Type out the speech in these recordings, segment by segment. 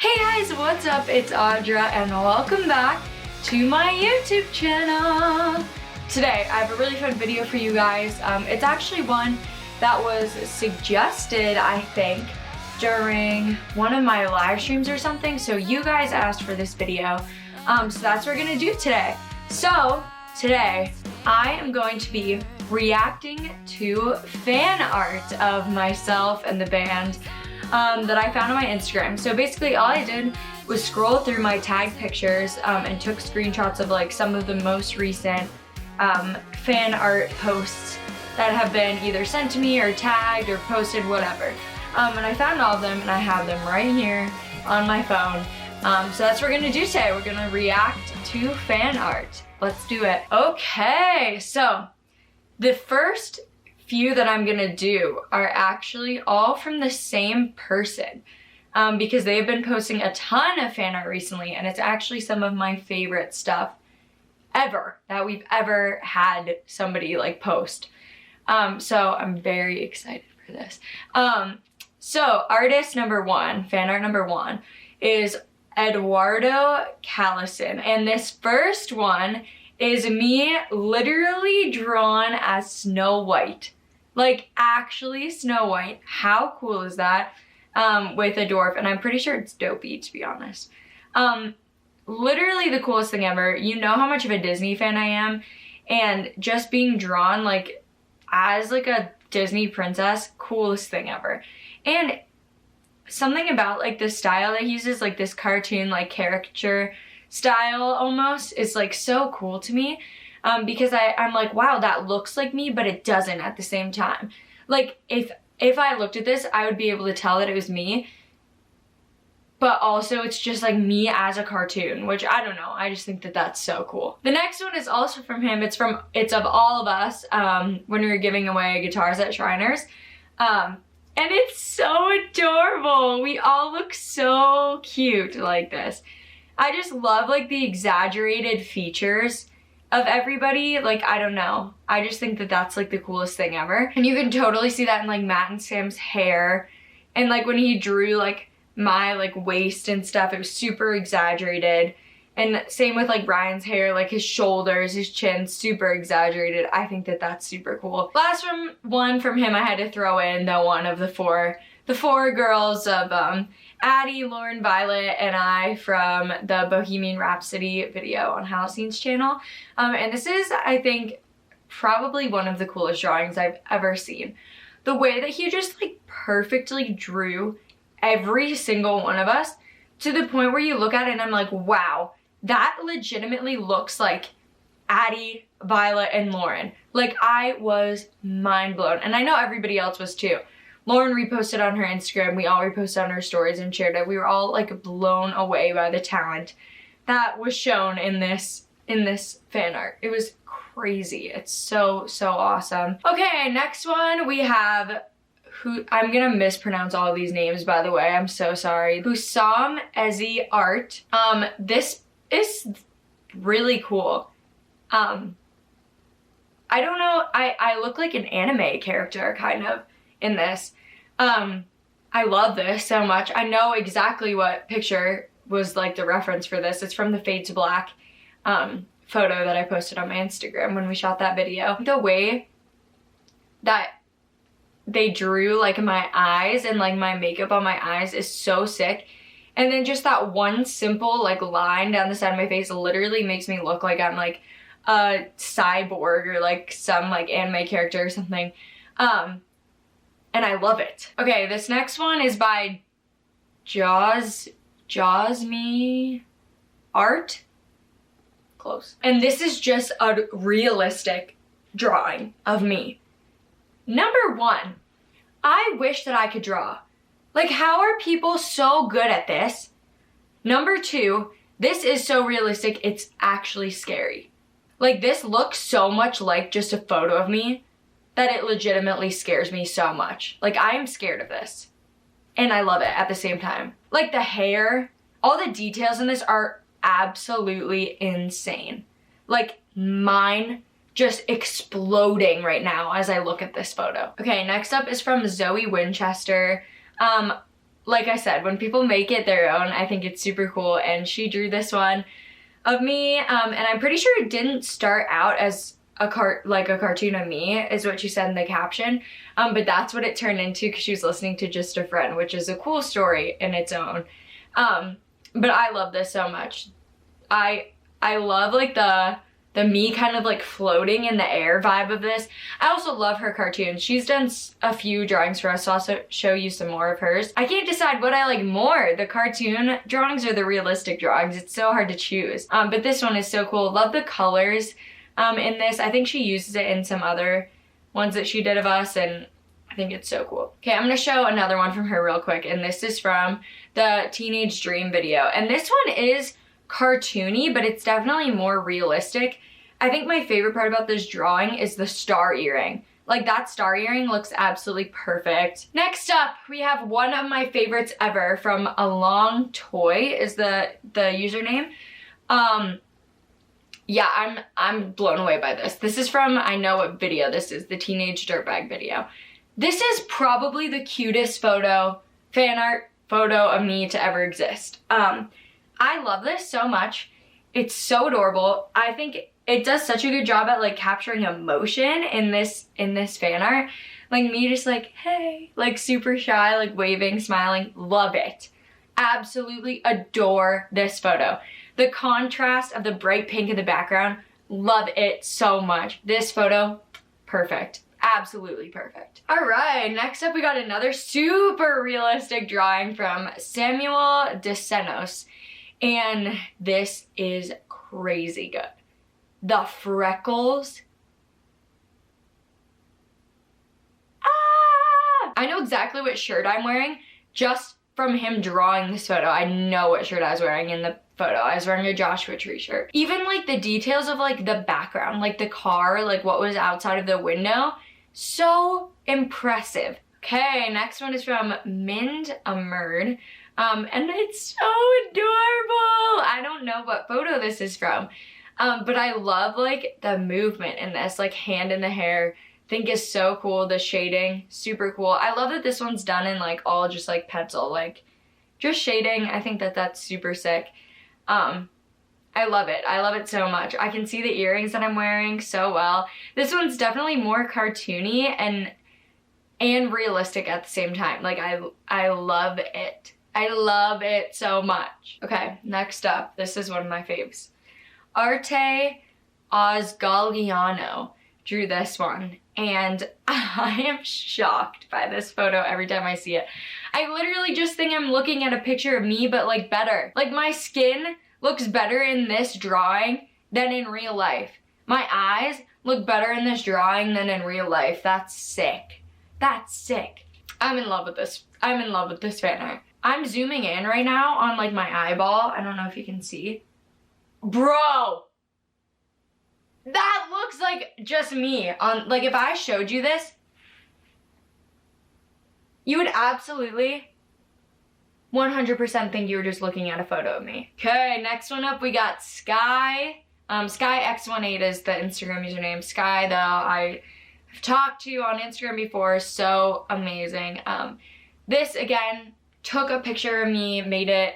Hey guys, what's up? It's Audra and welcome back to my YouTube channel. Today I have a really fun video for you guys. It's actually one that was suggested, I think, during one of my live streams or something. So you guys asked for this video. So that's what we're gonna do today. So today I am going to be reacting to fan art of myself and the band that I found on my Instagram. So basically all I did was scroll through my tagged pictures and took screenshots of like some of the most recent fan art posts that have been either sent to me or tagged or posted, whatever. And I found all of them and I have them right here on my phone. So that's what we're gonna do today. We're gonna react to fan art. Let's do it. Okay, so the first few that I'm gonna do are actually all from the same person because they've been posting a ton of fan art recently, and it's actually some of my favorite stuff ever that we've ever had somebody like post. So I'm very excited for this. So artist number one, fan art number one is Eduardo Callison, and this first one is me literally drawn as Snow White. Like actually Snow White. How cool is that? With a dwarf, and I'm pretty sure it's dopey, to be honest. Literally the coolest thing ever. You know how much of a Disney fan I am, and just being drawn like as like a Disney princess, coolest thing ever. And something about like the style that he uses, like this cartoon like caricature style almost, is like so cool to me. Because I'm like, wow, that looks like me, but it doesn't at the same time. Like if I looked at this, I would be able to tell that it was me, but also it's just like me as a cartoon, which I don't know. I just think that that's so cool. The next one is also from him. It's of all of us when we were giving away guitars at Shriners. And it's so adorable. We all look so cute like this. I just love like the exaggerated features of everybody. Like, I don't know. I just think that that's like the coolest thing ever. And you can totally see that in like Matt and Sam's hair. And like when he drew like my like waist and stuff, it was super exaggerated. And same with like Ryan's hair, like his shoulders, his chin, super exaggerated. I think that that's super cool. Last one from him I had to throw in, the one of the four girls of Addie, Lauren, Violet, and I from the Bohemian Rhapsody video on Halcyon's channel. And this is, I think, probably one of the coolest drawings I've ever seen. The way that he just like perfectly drew every single one of us, to the point where you look at it and I'm like, wow, that legitimately looks like Addie, Violet, and Lauren. Like, I was mind blown. And I know everybody else was too. Lauren reposted on her Instagram, we all reposted on her stories and shared it. We were all like blown away by the talent that was shown in this fan art. It was crazy. It's so awesome. Okay, next one we have, who I'm gonna mispronounce all of these names, by the way, I'm so sorry. Hussam Ezi Art. This is really cool. I don't know, I look like an anime character kind of in this. I love this so much. I know exactly what picture was like the reference for this. It's from the Fade to Black photo that I posted on my Instagram when we shot that video. The way that they drew like my eyes and like my makeup on my eyes is so sick. And then just that one simple like line down the side of my face literally makes me look like I'm like a cyborg or like some like anime character or something. And I love it. Okay, this next one is by Jawsme Art. Close. And this is just a realistic drawing of me. Number one, I wish that I could draw. Like, how are people so good at this? Number two, this is so realistic, it's actually scary. Like, this looks so much like just a photo of me that it legitimately scares me so much. Like, I am scared of this. And I love it at the same time. Like, the hair, all the details in this are absolutely insane. Like, mine just exploding right now as I look at this photo. Okay, next up is from Zoe Winchester. like I said, when people make it their own, I think it's super cool. And she drew this one of me, and I'm pretty sure it didn't start out as a cartoon of me, is what she said in the caption. But that's what it turned into because she was listening to Just a Friend, which is a cool story in its own. But I love this so much. I love like the me kind of like floating in the air vibe of this. I also love her cartoons. She's done a few drawings for us, so I'll also show you some more of hers. I can't decide what I like more, the cartoon drawings or the realistic drawings. It's so hard to choose. But this one is so cool. Love the colors in this. I think she uses it in some other ones that she did of us, and I think it's so cool. Okay, I'm gonna show another one from her real quick, and this is from the Teenage Dream video. And this one is cartoony, but it's definitely more realistic. I think my favorite part about this drawing is the star earring. Like, that star earring looks absolutely perfect. Next up, we have one of my favorites ever from A Long Toy is the username. Yeah, I'm blown away by this. This is from, I know what video this is, the Teenage Dirtbag video. This is probably the cutest fan art photo of me to ever exist. I love this so much. It's so adorable. I think it does such a good job at like capturing emotion in this fan art. Like me just like, hey, like super shy, like waving, smiling. Love it. Absolutely adore this photo. The contrast of the bright pink in the background, love it so much. This photo, perfect. Absolutely perfect. All right, next up we got another super realistic drawing from Samuel DeSenos. And this is crazy good. The freckles. Ah! I know exactly what shirt I'm wearing just from him drawing this photo. I know what shirt I was wearing in the photo. I was wearing a Joshua Tree shirt. Even like the details of like the background, like the car, like what was outside of the window. So impressive. Okay, next one is from Mind Amerd. And it's so adorable. I don't know what photo this is from. But I love like the movement in this, like hand in the hair. I think is so cool. The shading, super cool. I love that this one's done in like all just like pencil, like just shading. I think that that's super sick. I love it. I love it so much. I can see the earrings that I'm wearing so well. This one's definitely more cartoony and realistic at the same time. Like I love it. I love it so much. Okay, next up, this is one of my faves. Arte Osgalliano drew this one, and I am shocked by this photo every time I see it. I literally just think I'm looking at a picture of me, but like better. Like my skin looks better in this drawing than in real life. My eyes look better in this drawing than in real life. That's sick. That's sick. I'm in love with this. I'm in love with this fan art. I'm zooming in right now on like my eyeball. I don't know if you can see. Bro! That looks like just me. Like if I showed you this, you would absolutely 100% think you were just looking at a photo of me. Okay, next one up we got Sky. SkyX18 is the Instagram username. Sky though, I've talked to you on Instagram before, so amazing. This again, took a picture of me, made it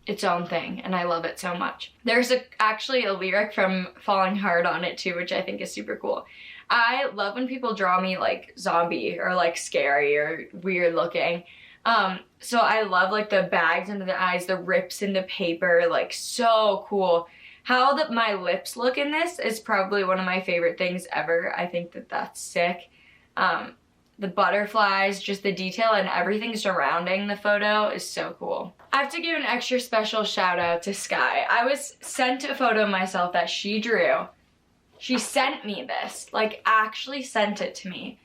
its own thing, and I love it so much. There's actually a lyric from Falling Hard on it too, which I think is super cool. I love when people draw me like zombie or like scary or weird looking. So I love like the bags under the eyes, the rips in the paper, like so cool. How my lips look in this is probably one of my favorite things ever. I think that that's sick. The butterflies, just the detail and everything surrounding the photo is so cool. I have to give an extra special shout out to Sky. I was sent a photo of myself that she drew. She sent me this, like actually sent it to me.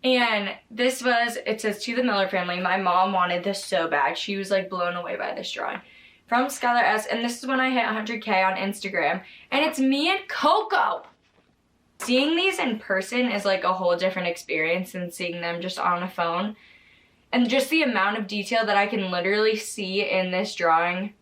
And this was, it says, to the Miller family. My mom wanted this so bad. She was like blown away by this drawing. From Skylar S. And this is when I hit 100K on Instagram. And it's me and Coco. Seeing these in person is like a whole different experience than seeing them just on a phone. And just the amount of detail that I can literally see in this drawing,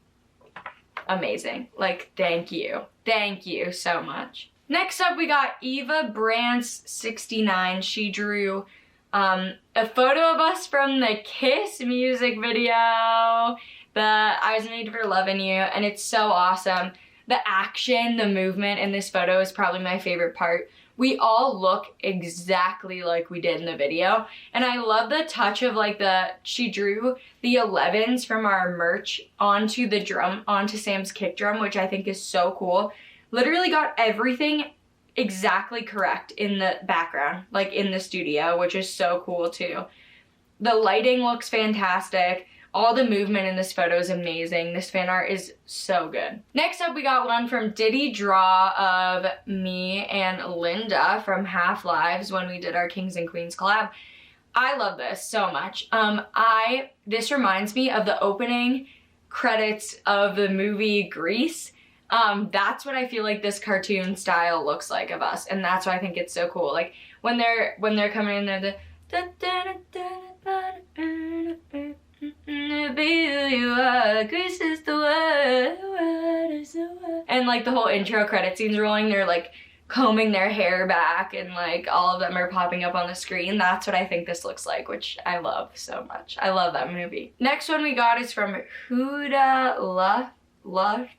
amazing. Like, thank you. Thank you so much. Next up, we got Eva Brands 69. She drew A photo of us from the Kiss music video, the I Was Made for Loving You, and it's so awesome. The action, the movement in this photo is probably my favorite part. We all look exactly like we did in the video, and I love the touch of like she drew the 11s from our merch onto the drum, onto Sam's kick drum, which I think is so cool. Literally got everything exactly correct in the background, like in the studio, which is so cool too. The lighting looks fantastic. All the movement in this photo is amazing. This fan art is so good. Next up, we got one from Diddy Draw of me and Linda from Half Lives when we did our Kings and Queens collab. I love this so much. This reminds me of the opening credits of the movie Grease. That's what I feel like this cartoon style looks like of us, and that's why I think it's so cool. Like when they're coming in there, Grease is the word, and like the whole intro credit scene's rolling, they're like combing their hair back and like all of them are popping up on the screen. That's what I think this looks like, which I love so much. I love that movie. Next one we got is from Huda Luft.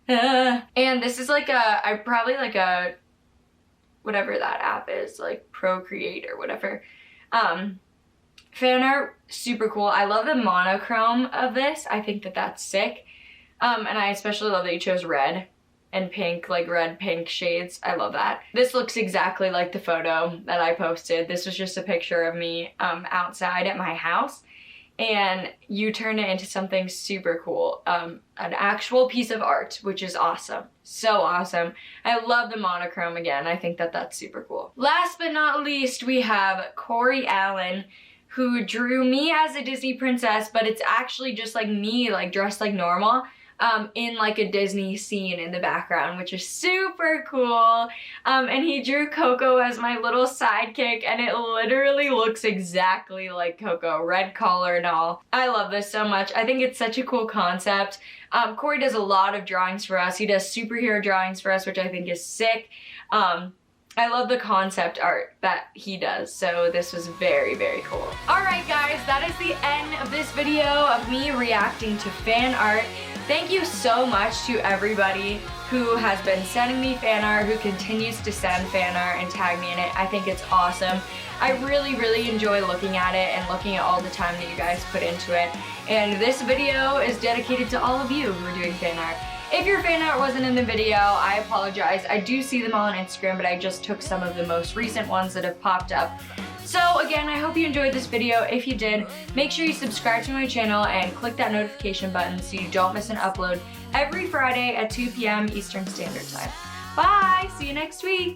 And this is like a whatever that app is, like Procreate or whatever. Fan art, super cool. I love the monochrome of this. I think that that's sick. And I especially love that you chose red and pink, like red pink shades. I love that. This looks exactly like the photo that I posted. This was just a picture of me outside at my house, and you turned it into something super cool. An actual piece of art, which is awesome. So awesome. I love the monochrome again. I think that that's super cool. Last but not least, we have Corey Allen, who drew me as a Disney princess, but it's actually just like me, like dressed like normal, in like a Disney scene in the background, which is super cool. And he drew Coco as my little sidekick, and it literally looks exactly like Coco, red collar and all. I love this so much. I think it's such a cool concept. Corey does a lot of drawings for us. He does superhero drawings for us, which I think is sick. I love the concept art that he does, so this was very, very cool. Alright guys, that is the end of this video of me reacting to fan art. Thank you so much to everybody who has been sending me fan art, who continues to send fan art and tag me in it. I think it's awesome. I really, really enjoy looking at it and looking at all the time that you guys put into it. And this video is dedicated to all of you who are doing fan art. If your fan art wasn't in the video, I apologize. I do see them all on Instagram, but I just took some of the most recent ones that have popped up. So again, I hope you enjoyed this video. If you did, make sure you subscribe to my channel and click that notification button so you don't miss an upload every Friday at 2 p.m. Eastern Standard Time. Bye! See you next week!